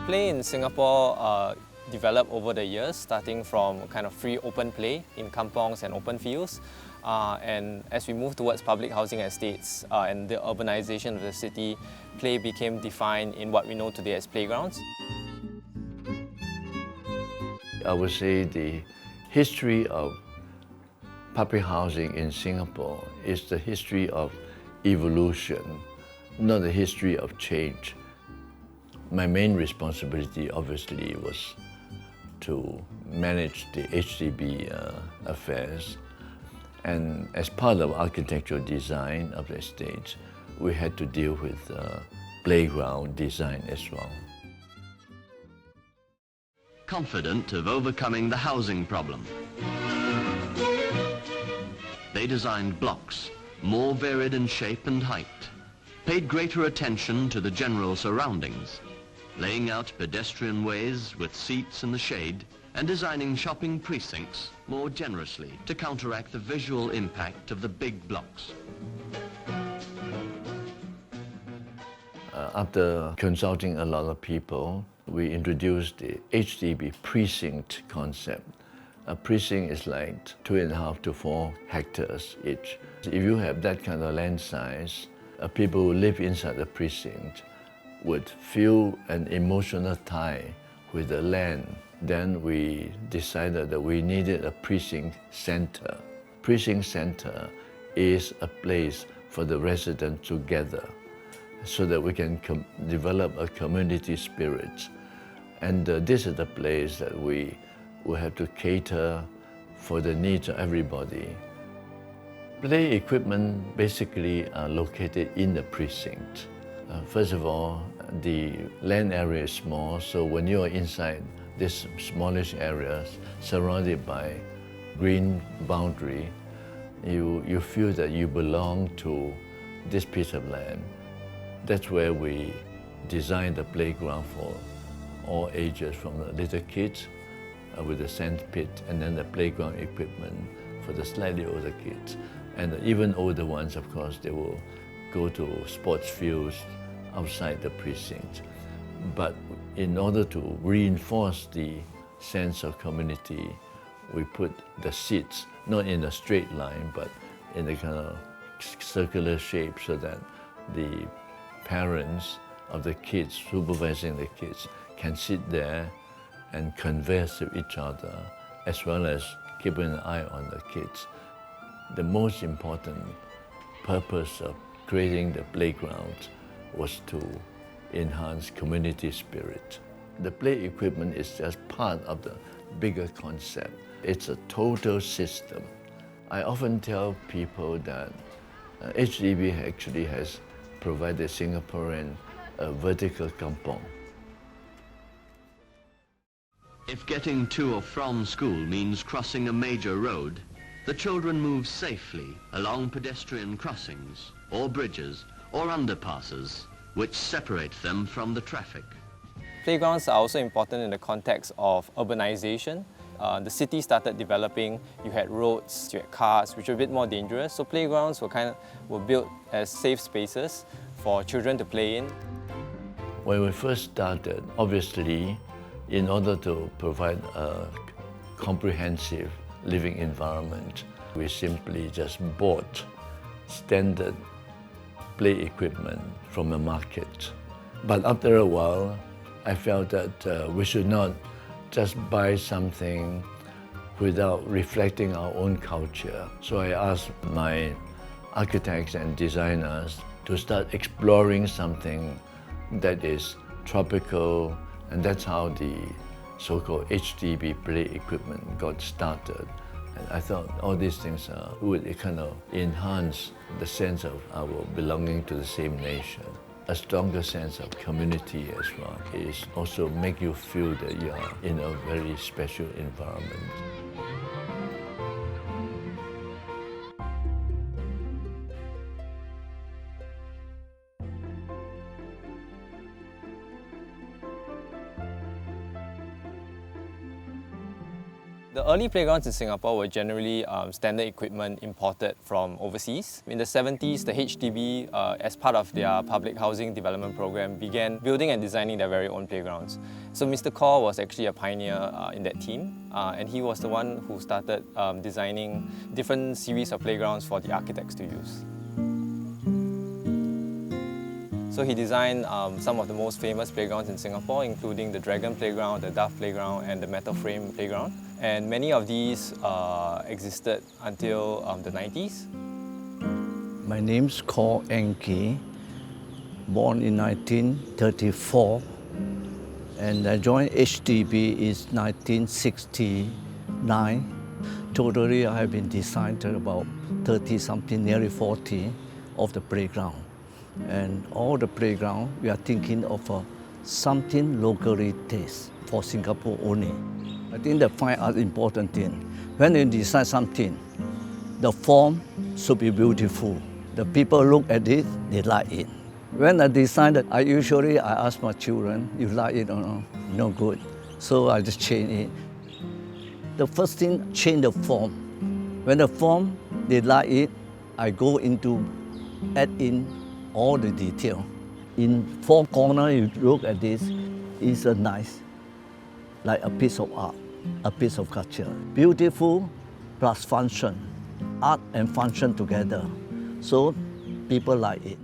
Play in Singapore developed over the years, starting from kind of free open play in kampongs and open fields. And as we move towards public housing estates and the urbanization of the city, play became defined in what we know today as playgrounds. I would say the history of public housing in Singapore is the history of evolution, not the history of change. My main responsibility, obviously, was to manage the HDB affairs. And as part of architectural design of the estate, we had to deal with playground design as well. Confident of overcoming the housing problem, they designed blocks more varied in shape and height, paid greater attention to the general surroundings, laying out pedestrian ways with seats in the shade, and designing shopping precincts more generously to counteract the visual impact of the big blocks. After consulting a lot of people, we introduced the HDB precinct concept. A precinct is like 2.5 to 4 hectares each. If you have that kind of land size, people who live inside the precinct would feel an emotional tie with the land. Then we decided that we needed a precinct center. Precinct center is a place for the residents to gather so that we can develop a community spirit. And this is the place that we have to cater for the needs of everybody. Play equipment basically are located in the precinct. First of all, the land area is small, so when you're inside this smallish area surrounded by green boundary, you feel that you belong to this piece of land. That's where we designed the playground for all ages, from the little kids with the sand pit, and then the playground equipment for the slightly older kids. And the even older ones, of course, they will go to sports fields outside the precinct. But in order to reinforce the sense of community, we put the seats not in a straight line, but in a kind of circular shape, so that the parents of the kids supervising the kids can sit there and converse with each other, as well as keeping an eye on the kids. The most important purpose of creating the playground was to enhance community spirit. The play equipment is just part of the bigger concept. It's a total system. I often tell people that HDB actually has provided Singaporean a vertical kampong. If getting to or from school means crossing a major road, the children move safely along pedestrian crossings or bridges or underpasses which separate them from the traffic. Playgrounds are also important in the context of urbanization. The city started developing, you had roads, you had cars, which were a bit more dangerous. So playgrounds were built as safe spaces for children to play in. When we first started, obviously, in order to provide a comprehensive living environment, we simply just bought standard play equipment from the market. But after a while, I felt that we should not just buy something without reflecting our own culture. So I asked my architects and designers to start exploring something that is tropical, and that's how the so-called HDB play equipment got started. And I thought all these things would kind of enhance the sense of our belonging to the same nation. A stronger sense of community as well is also make you feel that you are in a very special environment. The early playgrounds in Singapore were generally standard equipment imported from overseas. In the 70s, the HDB, as part of their public housing development program, began building and designing their very own playgrounds. So Mr. Kaur was actually a pioneer in that team, and he was the one who started designing different series of playgrounds for the architects to use. So he designed some of the most famous playgrounds in Singapore, including the Dragon Playground, the Dove Playground, and the Metal Frame Playground. And many of these existed until the 90s. My name's Kaur Enki, born in 1934, and I joined HDB in 1969. Totally, I have been designed about 30-something, nearly 40 of the playground. And all the playground, we are thinking of something locally taste for Singapore only. I think the fine art important thing. When you design something, the form should be beautiful. The people look at it, they like it. When I design it, I usually ask my children, you like it or not? No good. So I just change it. The first thing, change the form. When the form, they like it, I go into add in all the detail. In four corners, you look at this, it's a nice, like a piece of art, a piece of culture. Beautiful plus function, art and function together. So people like it.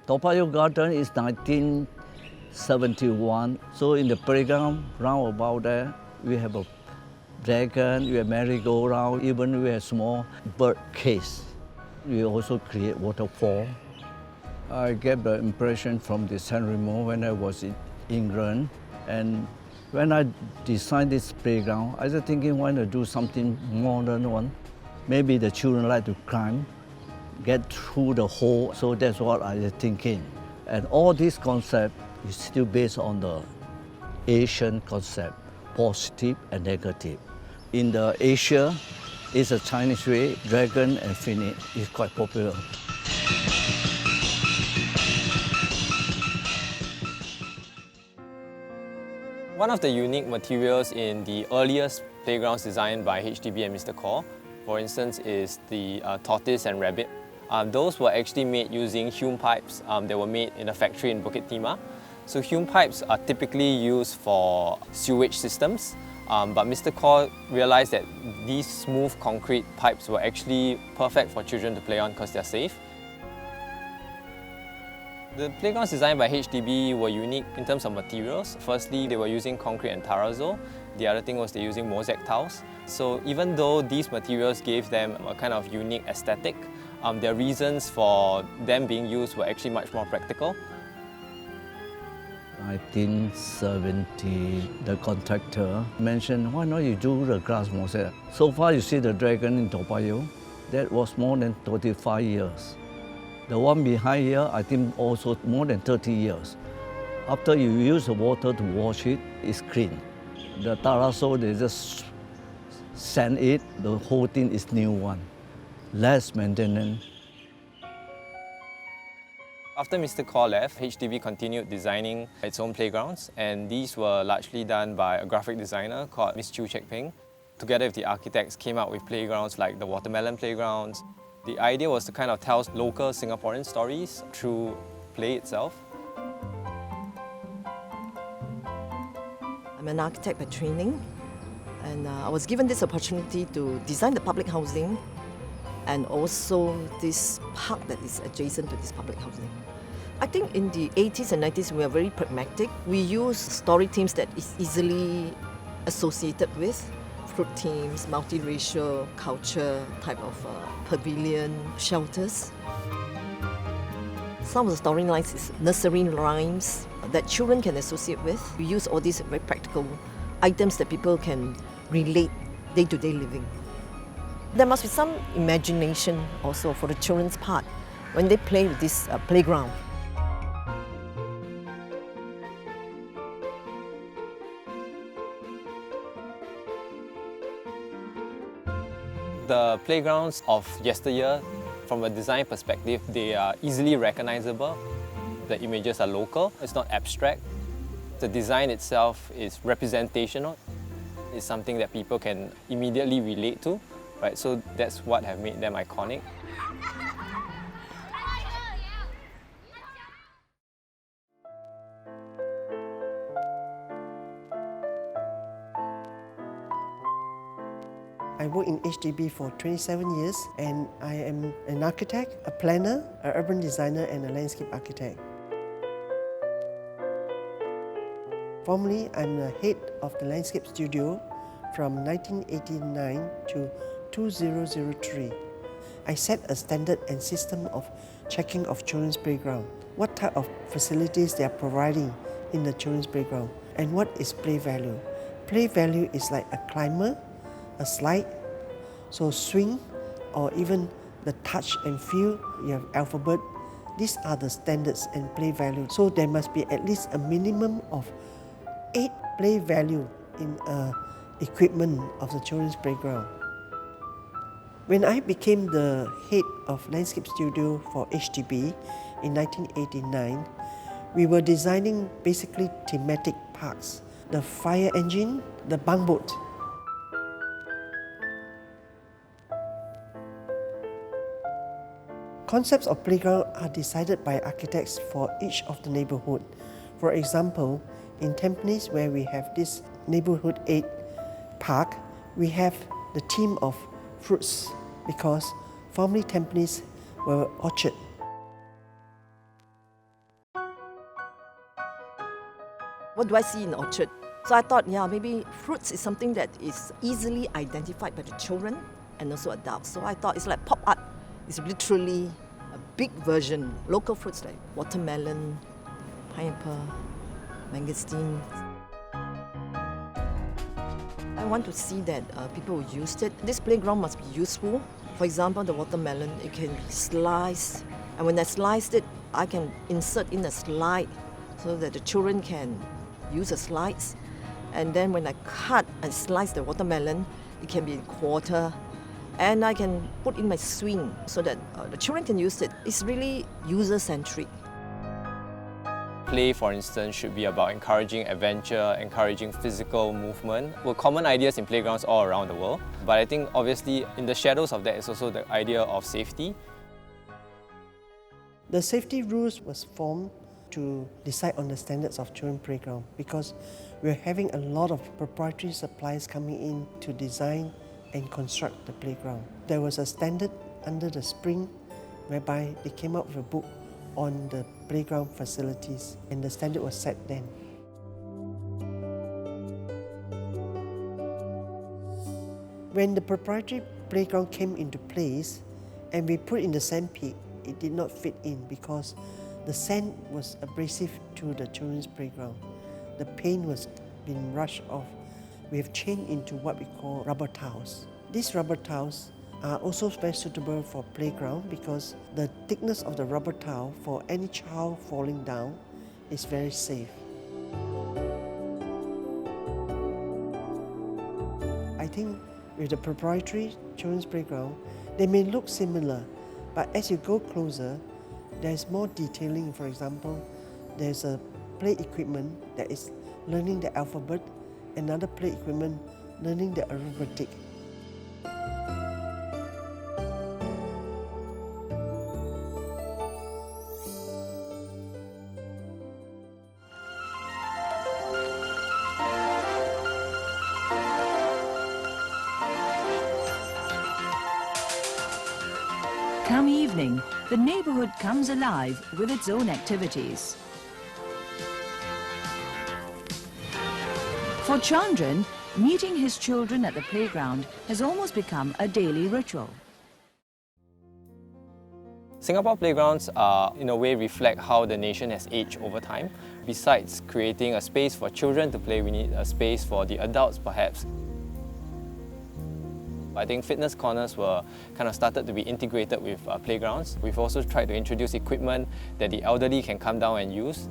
Toa Payoh Garden is 1971. So in the playground, round about there, we have a dragon, we have merry-go-round, even we have small bird cage. We also create waterfall. I get the impression from the San Remo when I was in England. And when I designed this playground, I was thinking, why not do something modern one? Maybe the children like to climb, get through the hole. So that's what I was thinking. And all this concept is still based on the Asian concept, positive and negative. In the Asia, it's a Chinese way, dragon and phoenix is quite popular. One of the unique materials in the earliest playgrounds designed by HDB and Mr. Kaur, for instance, is the tortoise and rabbit. Those were actually made using Hume pipes. They were made in a factory in Bukit Timah. So Hume pipes are typically used for sewage systems. But Mr. Kaur realized that these smooth concrete pipes were actually perfect for children to play on because they're safe. The playgrounds designed by HDB were unique in terms of materials. Firstly, they were using concrete and terrazzo. The other thing was they're using mosaic tiles. So even though these materials gave them a kind of unique aesthetic, their reasons for them being used were actually much more practical. 1970, the contractor mentioned, why not you do the glass mosaic? So far you see the dragon in Toa Payoh, that was more than 35 years. The one behind here, I think also more than 30 years. After you use the water to wash it, it's clean. The terrazzo, they just sand it, the whole thing is new one. Less maintenance. After Mr. Kaur left, HDB continued designing its own playgrounds, and these were largely done by a graphic designer called Ms. Chu Chek Ping. Together with the architects, came out with playgrounds like the watermelon playgrounds. The idea was to kind of tell local Singaporean stories through play itself. I'm an architect by training, and I was given this opportunity to design the public housing and also this park that is adjacent to this public housing. I think in the 80s and 90s we are very pragmatic. We use story themes that is easily associated with fruit themes, multiracial culture type of pavilion shelters. Some of the storylines is nursery rhymes that children can associate with. We use all these very practical items that people can relate day-to-day living. There must be some imagination also for the children's part when they play with this playground. The playgrounds of yesteryear, from a design perspective, they are easily recognizable. The images are local, it's not abstract. The design itself is representational. It's something that people can immediately relate to, right? So that's what have made them iconic. I worked in HDB for 27 years and I am an architect, a planner, an urban designer and a landscape architect. Formerly, I'm the head of the landscape studio from 1989 to 2003. I set a standard and system of checking of children's playground, what type of facilities they are providing in the children's playground, and what is play value. Play value is like a climber, a slide, so swing, or even the touch and feel, you have alphabet. These are the standards and play value. So there must be at least a minimum of 8 play value in equipment of the children's playground. When I became the head of landscape studio for HDB in 1989, we were designing basically thematic parks. The fire engine, the bungboat. Concepts of playground are decided by architects for each of the neighborhood. For example, in Tampines, where we have this Neighborhood 8 park, we have the theme of fruits because formerly Tampines were orchard. What do I see in the orchard? So I thought, yeah, maybe fruits is something that is easily identified by the children and also adults. So I thought it's like pop art. It's literally a big version. Local fruits like watermelon, pineapple, mangosteen. I want to see that people will use it. This playground must be useful. For example, the watermelon, it can be sliced. And when I sliced it, I can insert in a slide so that the children can use the slides. And then when I cut and slice the watermelon, it can be in quarter. And I can put in my swing so that the children can use it. It's really user-centric. Play, for instance, should be about encouraging adventure, encouraging physical movement. Well, common ideas in playgrounds all around the world. But I think obviously in the shadows of that is also the idea of safety. The safety rules was formed to decide on the standards of children's playground because we're having a lot of proprietary suppliers coming in to design and construct the playground. There was a standard under the spring whereby they came up with a book on the playground facilities and the standard was set then. When the proprietary playground came into place and we put in the sand pit, it did not fit in because the sand was abrasive to the children's playground. The paint was being rushed off. We have changed into what we call rubber tiles. These rubber tiles are also very suitable for playground because the thickness of the rubber tile for any child falling down is very safe. I think with the proprietary children's playground, they may look similar, but as you go closer, there's more detailing. For example, there's a play equipment that is learning the alphabet, another play equipment learning the arithmetic. Come evening, the neighbourhood comes alive with its own activities. For Chandran, meeting his children at the playground has almost become a daily ritual. Singapore playgrounds in a way reflect how the nation has aged over time. Besides creating a space for children to play, we need a space for the adults perhaps. I think fitness corners were kind of started to be integrated with playgrounds. We've also tried to introduce equipment that the elderly can come down and use.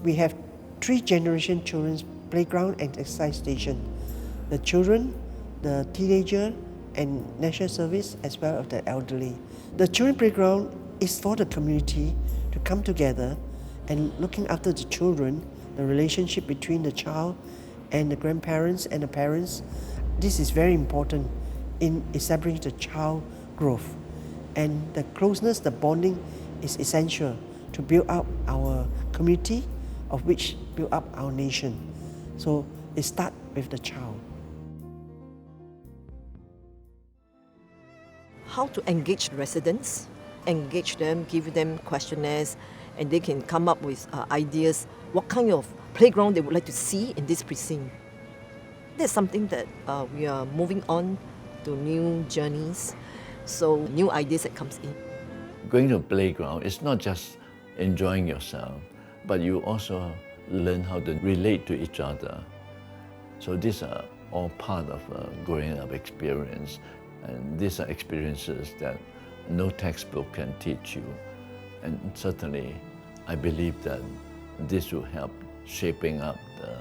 We have 3-generation children's playground and exercise station. The children, the teenager and national service as well as the elderly. The children's playground is for the community to come together and looking after the children the relationship between the child and the grandparents and the parents. This is very important in establishing the child growth. And the closeness, the bonding is essential to build up our community, of which build up our nation. So it starts with the child. How to engage the residents, engage them, give them questionnaires, and they can come up with ideas, what kind of playground they would like to see in this precinct. That's something that we are moving on to new journeys, so new ideas that comes in. Going to a playground is not just enjoying yourself, but you also learn how to relate to each other. So these are all part of a growing up experience, and these are experiences that no textbook can teach you. And certainly, I believe that this will help shaping up the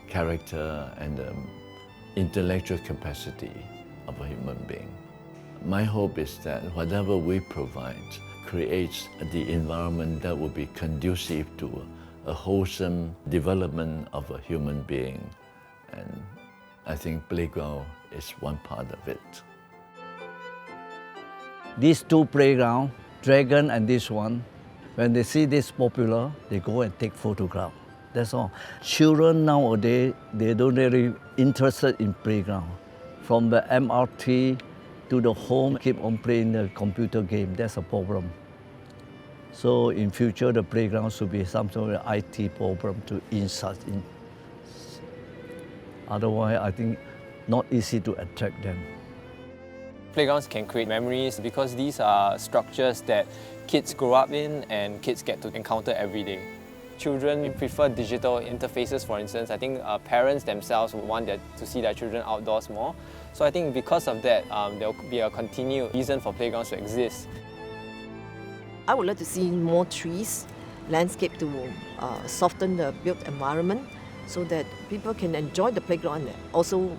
character and the intellectual capacity of a human being. My hope is that whatever we provide creates the environment that will be conducive to a wholesome development of a human being. And I think playground is one part of it. These two playgrounds, Dragon and this one, when they see this popular, they go and take photograph. That's all. Children nowadays, they don't really interested in playground. From the MRT to the home, keep on playing the computer game. That's a problem. So in future, the playground should be some sort of IT problem to insert in. Otherwise, I think not easy to attract them. Playgrounds can create memories because these are structures that kids grow up in and kids get to encounter every day. Children prefer digital interfaces, for instance. I think parents themselves would want to see their children outdoors more. So I think because of that, there will be a continued reason for playgrounds to exist. I would like to see more trees, landscape to soften the built environment so that people can enjoy the playground and also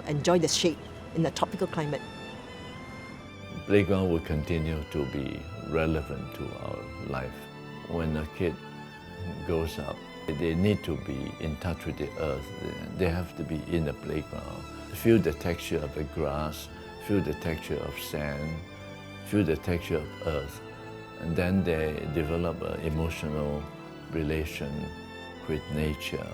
enjoy the shade in the tropical climate. Playground will continue to be relevant to our life. When a kid grows up, they need to be in touch with the earth. They have to be in the playground. Feel the texture of the grass, feel the texture of sand, feel the texture of earth. And then they develop an emotional relation with nature.